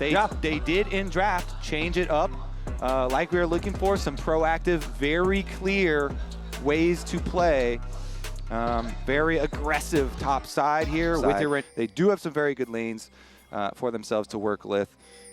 They did in draft change it up like we were looking for, some proactive, very clear ways to play. Very aggressive top side here. They do have some very good lanes for themselves to work with.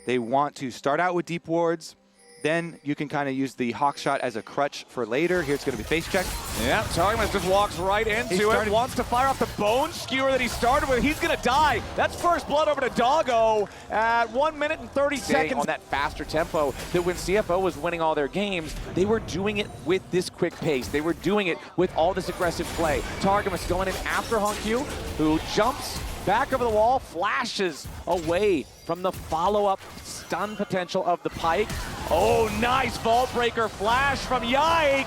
They want to start out with deep wards. Then you can kind of use the hawk shot as a crutch for later. Here it's going to be face check. Yeah, Targamas just walks right into it. Wants to fire off the bone skewer that he started with. He's going to die. That's first blood over to Doggo at 1 minute and 30 seconds. On that faster tempo that when CFO was winning all their games, they were doing it with this quick pace. They were doing it with all this aggressive play. Targamas going in after Honkyu, who jumps back over the wall, flashes away from the follow-up stun potential of the Pike. Oh, nice vault breaker flash from Yike.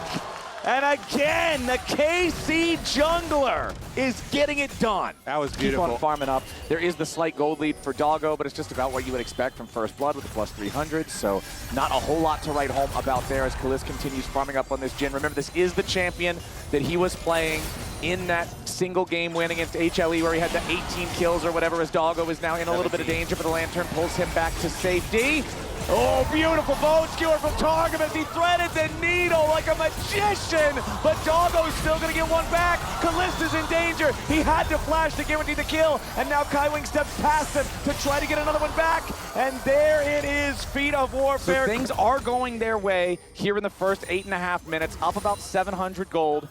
And again, the KC jungler is getting it done. That was beautiful. Keep on farming up. There is the slight gold lead for Doggo, but it's just about what you would expect from First Blood with the plus 300. So not a whole lot to write home about there as Kalist continues farming up on this Jhin. Remember, this is the champion that he was playing in that single game win against HLE where he had the 18 kills or whatever, as Doggo is now in a little bit of danger, but the Lantern pulls him back to safety. Oh, beautiful bone skewer from Targamas. He threaded the needle like a magician, but Doggo's still gonna get one back. Kalist is in danger. He had to flash to guarantee the kill, and now Kaiwing steps past him to try to get another one back. And there it is, Feet of Warfare. So things are going their way here in the first 8.5 minutes, up about 700 gold.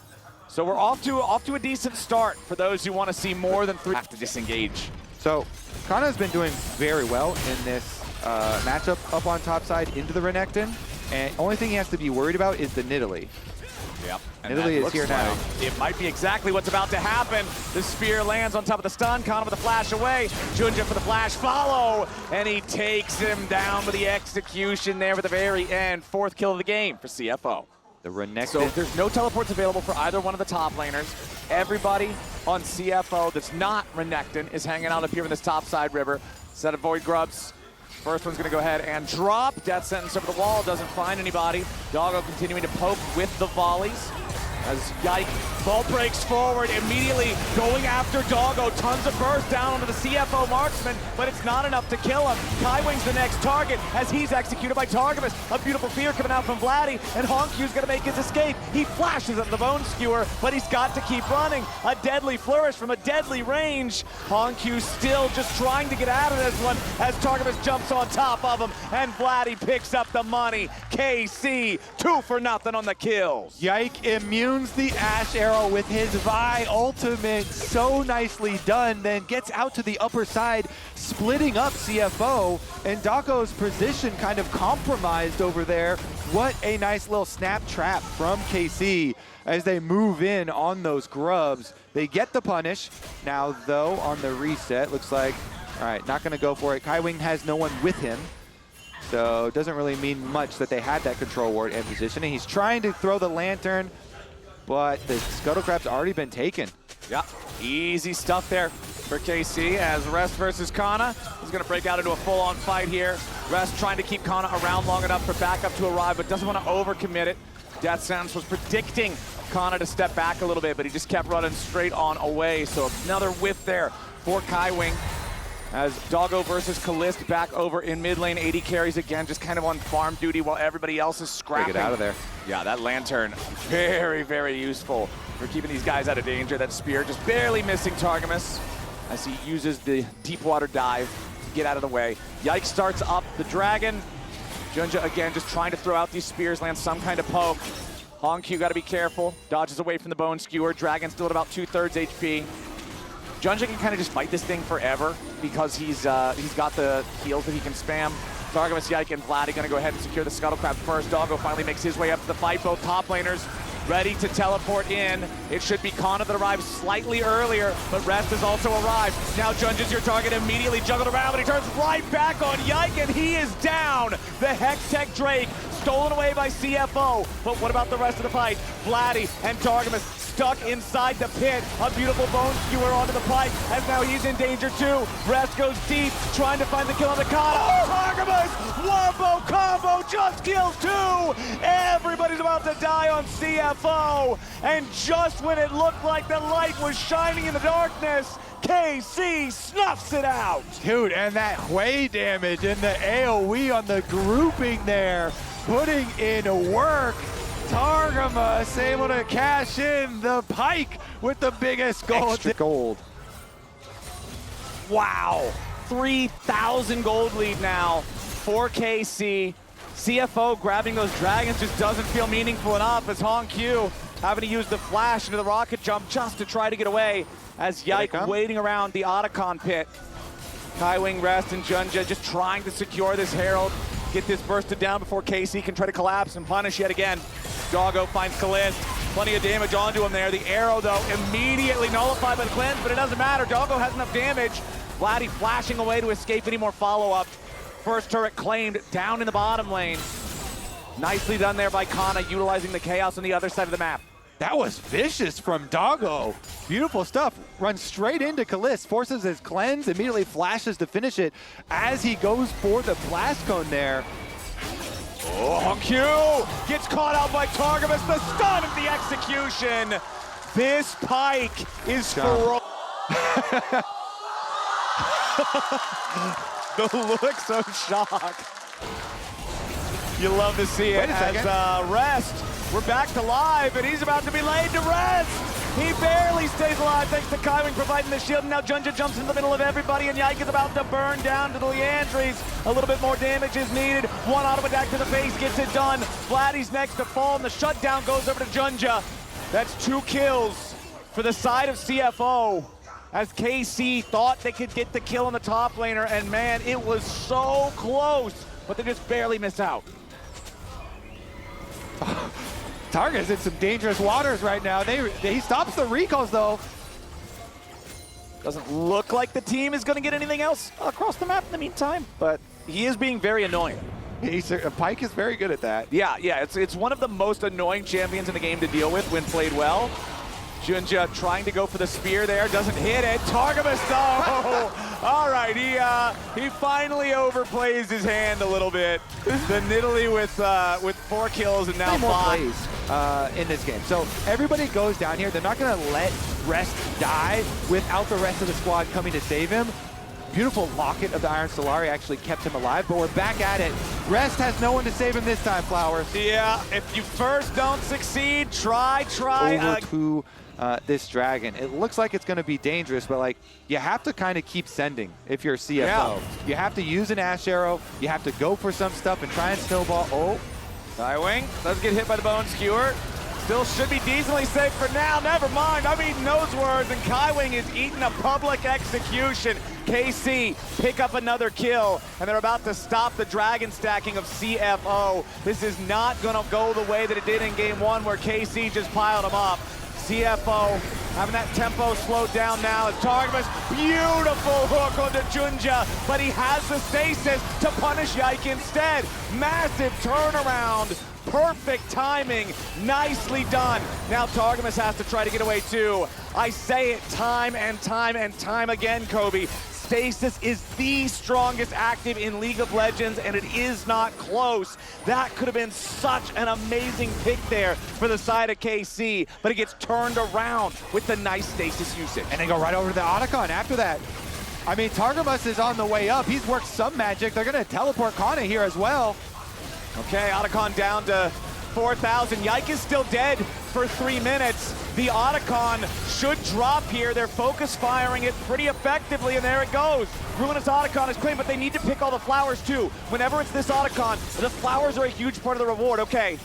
So we're off to a decent start for those who want to see more than 3. Have to disengage. So Kana's been doing very well in this matchup up on top side into the Renekton, and only thing he has to be worried about is the Nidalee. Yep. Nidalee is here now. It might be exactly what's about to happen. The spear lands on top of the stun. Kana with a flash away. Junja for the flash follow, and he takes him down with the execution there at the very end. 4th kill of the game for CFO. The Renekton. So there's no teleports available for either one of the top laners. Everybody on CFO that's not Renekton is hanging out up here in this top side river. Set of Void Grubs. First one's gonna go ahead and drop. Death Sentence over the wall, doesn't find anybody. Doggo continuing to poke with the volleys. As Yike vault breaks forward, immediately going after Doggo. Tons of burst down onto the CFO marksman, but it's not enough to kill him. Kaiwing's the next target as he's executed by Targamas. A beautiful fear coming out from Vladdy, and Honkyu's gonna make his escape. He flashes at the bone skewer, but he's got to keep running. A deadly flourish from a deadly range. Honkyu still just trying to get out of this one as Targamas jumps on top of him, and Vladdy picks up the money. KC, 2 for nothing on the kills. Yike immunes the Ash Arrow with his Vi ultimate, so nicely done, then gets out to the upper side, splitting up CFO, and Doggo's position kind of compromised over there. What a nice little snap trap from KC as they move in on those grubs. They get the punish. Now though, on the reset, looks like, all right, not gonna go for it. Kaiwing has no one with him, so it doesn't really mean much that they had that control ward in position. And he's trying to throw the Lantern, but the Scuttle Crab's already been taken. Yeah, easy stuff there for KC as Rest versus Kana. He's gonna break out into a full-on fight here. Rest trying to keep Kana around long enough for backup to arrive, but doesn't want to overcommit it. Death Sentence was predicting Kana to step back a little bit, but he just kept running straight on away. So another whiff there for Kaiwing as Doggo versus Kalist back over in mid lane. 80 carries again, just kind of on farm duty while everybody else is scrapping. Get out of there. Yeah, that Lantern, very, very useful for keeping these guys out of danger. That spear just barely missing Targamas as he uses the deep water dive to get out of the way. Yike starts up the dragon. Junja again just trying to throw out these spears, land some kind of poke. Honkyu got to be careful, dodges away from the bone skewer. Dragon still at about 2/3 HP. Junja can kind of just fight this thing forever because he's got the heals that he can spam. Targamas, Yike, and Vladdy gonna go ahead and secure the Scuttle Crab first. Doggo finally makes his way up to the fight. Both top laners ready to teleport in. It should be Kana that arrives slightly earlier, but Rest has also arrived. Now Junja's your target, immediately juggled around, but he turns right back on Yike, and he is down. The Hextech Drake stolen away by CFO. But what about the rest of the fight? Vladdy and Targamas stuck inside the pit. A beautiful bone skewer onto the pipe, and now he's in danger too. Rest goes deep, trying to find the kill on the Kana. Oh, Targamas! boys! Wombo combo just kills 2! Everybody's about to die on CFO, and just when it looked like the light was shining in the darkness, KC snuffs it out! Dude, and that Hui damage and the AoE on the grouping there, putting in work. Targamas able to cash in the Pike with the biggest gold. Extra gold. Wow, 3,000 gold lead now for KC. CFO grabbing those dragons just doesn't feel meaningful enough as Hong Q having to use the flash into the rocket jump just to try to get away as Yike waiting around the Otacon pit. Kaiwing, Rest, and Junja just trying to secure this Herald, get this bursted down before KC can try to collapse and punish yet again. Doggo finds Kalist, plenty of damage onto him there. The arrow, though, immediately nullified by the cleanse, but it doesn't matter. Doggo has enough damage. Vladdy flashing away to escape any more follow-up. First turret claimed down in the bottom lane. Nicely done there by Kana, utilizing the chaos on the other side of the map. That was vicious from Doggo. Beautiful stuff. Runs straight into Kalist, forces his cleanse, immediately flashes to finish it as he goes for the blast cone there. Oh, Hong Q gets caught out by Targamas, the stun of the execution. This Pike is for the looks of shock. You love to see it as Rest. We're back to live, and he's about to be laid to rest. He barely stays alive thanks to Kaiwing providing the shield. And now Junja jumps in the middle of everybody, and Yike is about to burn down to the Leandries. A little bit more damage is needed. One auto attack to the face gets it done. Vladdy's next to fall, and the shutdown goes over to Junja. That's 2 kills for the side of CFO, as KC thought they could get the kill on the top laner, and man, it was so close, but they just barely missed out. Targa's in some dangerous waters right now. He stops the recalls, though. Doesn't look like the team is going to get anything else across the map in the meantime, but he is being very annoying. Pike is very good at that. Yeah, it's one of the most annoying champions in the game to deal with when played well. Junja trying to go for the spear there, doesn't hit it. Targamas though! All right, he finally overplays his hand a little bit. The Nidalee with 4 kills and now 5 plays in this game. So everybody goes down here. They're not going to let Rest die without the rest of the squad coming to save him. Beautiful locket of the Iron Solari actually kept him alive, but we're back at it. Rest has no one to save him this time, Flowers. Yeah, if you first don't succeed, try. Over to this dragon. It looks like it's going to be dangerous, but like you have to kind of keep sending if you're a CFO. Yeah. You have to use an Ash Arrow. You have to go for some stuff and try and snowball. Oh, Kaiwing does get hit by the Bone Skewer. Still should be decently safe for now. Never mind, I'm eating those words, and Kaiwing is eating a public execution. KC pick up another kill, and they're about to stop the dragon stacking of CFO. This is not gonna go the way that it did in game 1 where KC just piled them up. CFO having that tempo slowed down now as Targamas, beautiful hook onto Junja, but he has the stasis to punish Yike instead. Massive turnaround, perfect timing, nicely done. Now Targamas has to try to get away too. I say it time and time again, Kobe. Stasis is the strongest active in League of Legends, and it is not close. That could have been such an amazing pick there for the side of KC, but it gets turned around with the nice Stasis usage. and they go right over to the Otacon after that. I mean, Targamas is on the way up. He's worked some magic. They're going to teleport Kana here as well. Okay, Otacon down to 4,000. Yike is still dead for 3 minutes. The Otacon should drop here. They're focus firing it pretty effectively, and there it goes. Ruinous Otacon is clean, but they need to pick all the flowers too. Whenever it's this Otacon, the flowers are a huge part of the reward. Okay,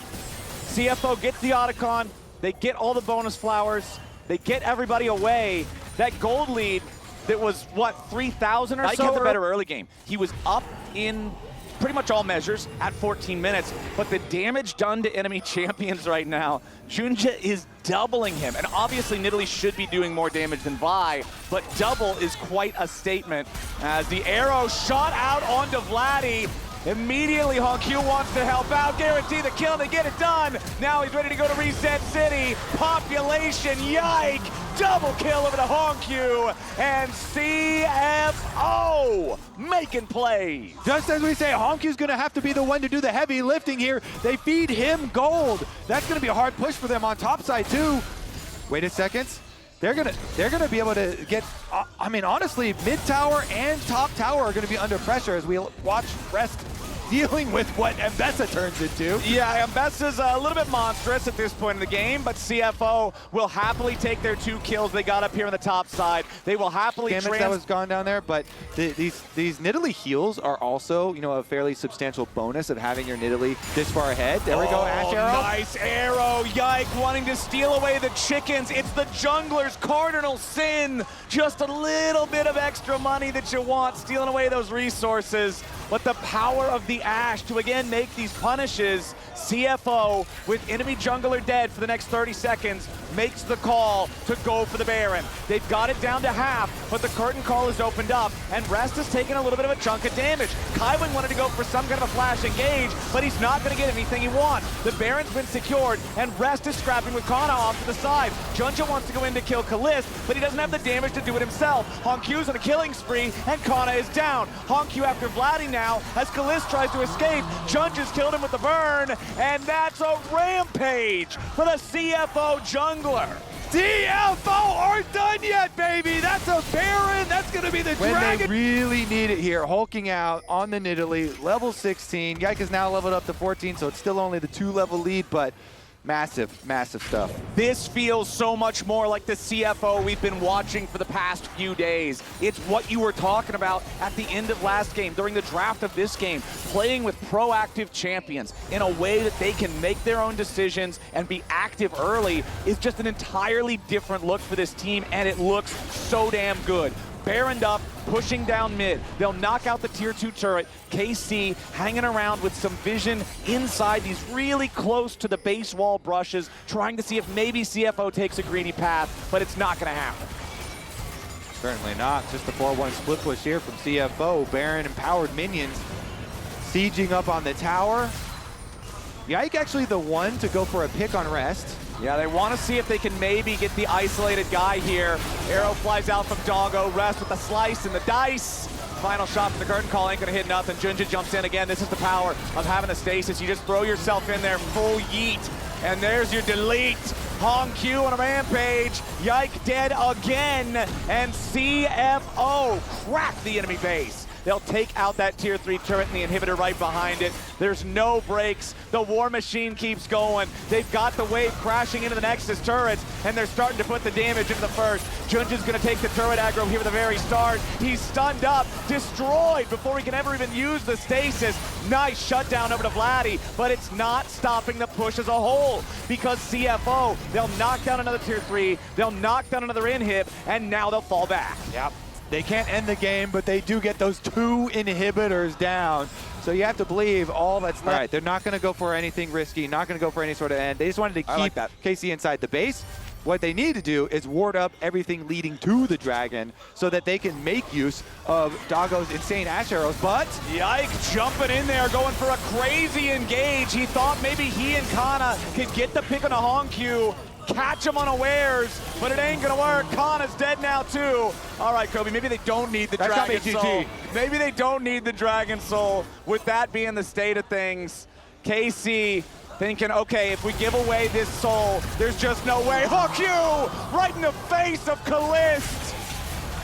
CFO gets the Otacon. They get all the bonus flowers. They get everybody away. That gold lead that was, what, 3,000 or so? Yike had the better early game. He was up in pretty much all measures at 14 minutes, But the damage done to enemy champions right now, Junja is doubling him. And obviously Nidalee should be doing more damage than Vi, but double is quite a statement. As the arrow shot out onto Vladdy, immediately Hong Q wants to help out, guarantee the kill, and they get it done. Now he's ready to go to Reset City. Population, Yike, double kill over to Hongq, and CFO making plays. Just as we say, Hongq's gonna have to be the one to do the heavy lifting here. They feed him gold. That's gonna be a hard push for them on top side too. Wait a second. They're gonna be able to get, I mean, honestly, mid tower and top tower are gonna be under pressure as we watch Rest dealing with what Mbessa turns into. Yeah, Mbessa's a little bit monstrous at this point in the game, but CFO will happily take their 2 kills they got up here on the top side. They will happily Damage that was gone down there, but these Nidalee heals are also, you know, a fairly substantial bonus of having your Nidalee this far ahead. There we go, Ash Arrow. Nice arrow. Yike wanting to steal away the chickens. It's the jungler's cardinal sin. Just a little bit of extra money that you want, stealing away those resources. But the power of the Ashe to again make these punishes. CFO, with enemy jungler dead for the next 30 seconds, makes the call to go for the Baron. They've got it down to half, but the curtain call is opened up, and Rest has taken a little bit of a chunk of damage. Kaiwing wanted to go for some kind of a flash engage, but he's not going to get anything he wants. The Baron's been secured, and Rest is scrapping with Kana off to the side. Junja wants to go in to kill Kalist, but he doesn't have the damage to do it himself. Hongq's on a killing spree, and Kana is down. Hongq after Vladdy now, as Kalist tries to escape. Junja's killed him with the burn, and that's a rampage for the CFO jungler. CFO aren't done yet, baby. That's a Baron. That's going to be the dragon. When they really need it here, hulking out on the Nidalee, level 16. Yike is now leveled up to 14, so it's still only the 2-level lead, but massive, massive stuff. This feels so much more like the CFO we've been watching for the past few days. It's what you were talking about at the end of last game, during the draft of this game, playing with proactive champions in a way that they can make their own decisions and be active early is just an entirely different look for this team, and it looks so damn good. Baroned up, pushing down mid. They'll knock out the tier 2 turret. KC hanging around with some vision inside these really close to the base wall brushes, trying to see if maybe CFO takes a greedy path, but it's not gonna happen. Certainly not. Just the 4-1 split push here from CFO. Baron empowered minions sieging up on the tower. Yike actually the one to go for a pick on Rest. Yeah, they want to see if they can maybe get the isolated guy here. Arrow flies out from Doggo. Rest with the slice and the dice. Final shot from the curtain call ain't gonna hit nothing. Junja jumps in again. This is the power of having a stasis. You just throw yourself in there, full yeet, and there's your delete. Hongq on a rampage. Yike dead again, and CFO crack the enemy base. They'll take out that tier 3 turret and the inhibitor right behind it. There's no breaks. The war machine keeps going. They've got the wave crashing into the Nexus turrets, and they're starting to put the damage into the first. Junja's gonna take the turret aggro here at the very start. He's stunned up, destroyed before he can ever even use the stasis. Nice shutdown over to Vladdy, but it's not stopping the push as a whole, because CFO, they'll knock down another tier 3, they'll knock down another inhib, and now they'll fall back. Yep. They can't end the game, but they do get those 2 inhibitors down. So you have to believe all that's left. All right, they're not going to go for anything risky, not going to go for any sort of end. They just wanted to keep KC inside the base. What they need to do is ward up everything leading to the dragon so that they can make use of Doggo's insane Ash arrows, but... Yike jumping in there, going for a crazy engage. He thought maybe he and Kana could get the pick on a Hongq, catch him unawares, but it ain't gonna work. Kana's dead now too. All right, Kobe, maybe they don't need the Dragon Soul. Maybe they don't need the Dragon Soul, with that being the state of things. KC thinking, okay, if we give away this soul, there's just no way. Hongq right in the face of Kalist.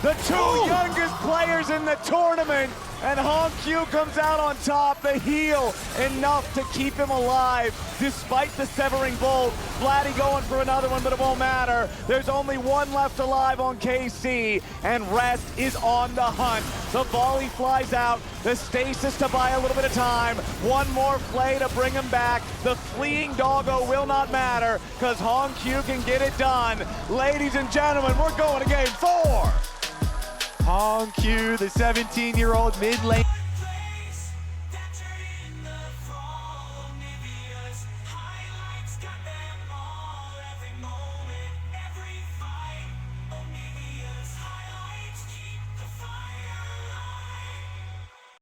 The 2 youngest players in the tournament, and Hongq comes out on top. The heal enough to keep him alive despite the severing bolt. Vladdy going for another one, but it won't matter. There's only 1 left alive on KC, and Rest is on the hunt. The volley flies out, the stasis to buy a little bit of time. 1 more play to bring him back. The fleeing Doggo will not matter, because Hongq can get it done. Ladies and gentlemen, we're going to game 4. Hongq, the 17-year-old mid lane.